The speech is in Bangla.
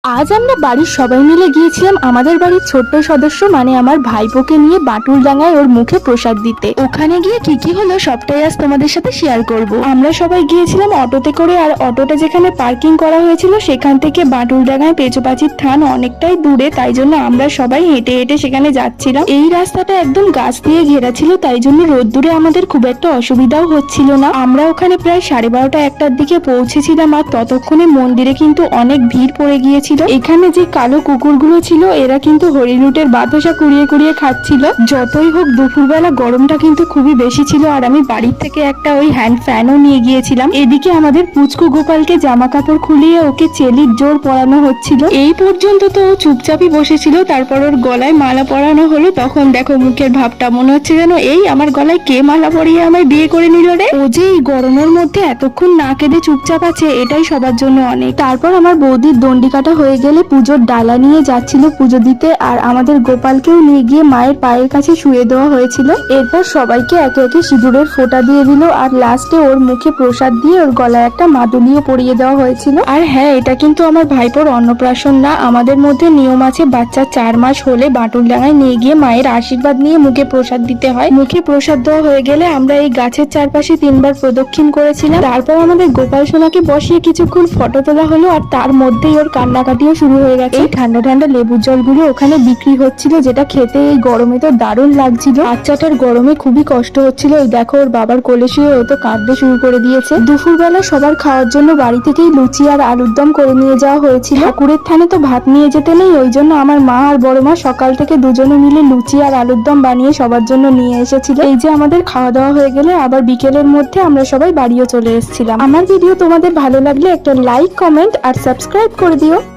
আজ আমরা বাড়ির সবাই মিলে গিয়েছিলাম আমাদের বাড়ির ছোট্ট সদস্য মানে আমার ভাইপোকে নিয়ে বাটুলডাঙ্গায় ওর মুখে প্রসাদ দিতে। ওখানে গিয়ে কি কি হলো সবটাই আজ তোমাদের সাথে শেয়ার করব। আমরা সবাই গিয়েছিলাম অটোতে করে, আর অটোটা যেখানে পার্কিং করা হয়েছিল সেখান থেকে বাটুলডাঙ্গায় পেঁচোপাচির থান অনেকটাই দূরে, তাই জন্য আমরা সবাই হেঁটে হেঁটে সেখানে যাচ্ছিলাম। এই রাস্তাটা একদম গাছ দিয়ে ঘেরা ছিল, তাই জন্য রোদ্দুরে আমাদের খুব একটা অসুবিধাও হচ্ছিল না। আমরা ওখানে প্রায় 12:30 1টার দিকে পৌঁছেছিলাম, আর ততক্ষণে মন্দিরে কিন্তু অনেক ভিড় পড়ে গিয়েছিল। এখানে যে কালো কুকুরগুলো ছিল এরা কিন্তু হরিলুটের বাতাসা কুড়িয়ে কুড়িয়ে খাচ্ছিল। যতই হোক দুপুরবেলা গরমটা কিন্তু খুবই বেশি ছিল, আর আমি বাড়ির থেকে একটা ওই হ্যান্ড ফ্যানও নিয়ে গিয়েছিলাম। এদিকে আমাদের পুচকু গোপালকে জামা কাপড় খুলিয়ে ওকে চেলির জোর পরানো হচ্ছিল। এই পর্যন্ত তো ও চুপচাপই বসেছিল, তারপর ওর গলায় মালা পরানো হলো। তখন দেখো মুখের ভাবটা, মনে হচ্ছে যেন এই আমার গলায় কে মালা পরিয়ে আমায় বিয়ে করে নিল রে। ও যে এই গরমের মধ্যে এতক্ষণ না কেঁদে চুপচাপ আছে, এটাই সবার জন্য অনেক। তারপর আমার বৌদির দণ্ডিকাটা হয়ে গেলে পুজোর ডালা নিয়ে যাচ্ছিল পুজো দিতে, আর আমাদের গোপালকেও নিয়ে গিয়ে মায়ের পায়ের কাছে শুয়ে দেওয়া হয়েছিল। এরপর সবাইকে একে একে সিঁদুরের ফোঁটা দিয়ে দিল, আর লাস্টে ওর মুখে প্রসাদ দিয়ে ওর গলায় একটা মাদুলিও পরিয়ে দেওয়া হয়েছিল। আর হ্যাঁ, এটা কিন্তু আমার ভাইপোর অন্নপ্রাশন না, আমাদের মধ্যে নিয়ম আছে বাচ্চা 4 মাস হলে বাটুলডাঙ্গায় নিয়ে গিয়ে মায়ের আশীর্বাদ নিয়ে মুখে প্রসাদ দিতে হয়। মুখে প্রসাদ দেওয়া হয়ে গেলে আমরা এই গাছের চারপাশে 3বার প্রদক্ষিণ করেছিলাম। তারপর আমাদের গোপাল সোনাকে বসিয়ে কিছুক্ষণ ফটো তোলা হলো, আর তার মধ্যেই ওর কান্নাকাটিও শুরু হয়ে গেছে। এই ঠান্ডা ঠান্ডা লেবুর জলগুলো ওখানে বিক্রি হচ্ছিল, যেটা খেতে এই গরমে তো দারুণ লাগছিল। বাচ্চাটার গরমে খুবই কষ্ট হচ্ছিল। এই দেখো ওর বাবার কোলে শুয়ে ও তো কাঁদতে শুরু করে দিয়েছে। দুপুরবেলা সবার খাওয়ার জন্য বাড়ি থেকেই লুচি আর আলুর দম করে নিয়ে যাওয়া হয়েছিল। ঠাকুরের থানে তো ভাত নিয়ে যেতে নেই, ওই জন্য আমার মা আর বড় মা সকাল থেকে দুজনে মিলে লুচি আর আলুর দম বানিয়ে সবার জন্য নিয়ে এসেছিল। এই যে আমাদের খাওয়া দাওয়া হয়ে গেলে আবার বিকেলের মধ্যে আমরা সবাই বাড়িও চলে এসেছিলাম। আমার ভিডিও তোমাদের ভালো লাগলে একটা লাইক, কমেন্ট আর সাবস্ক্রাইব করে দিও।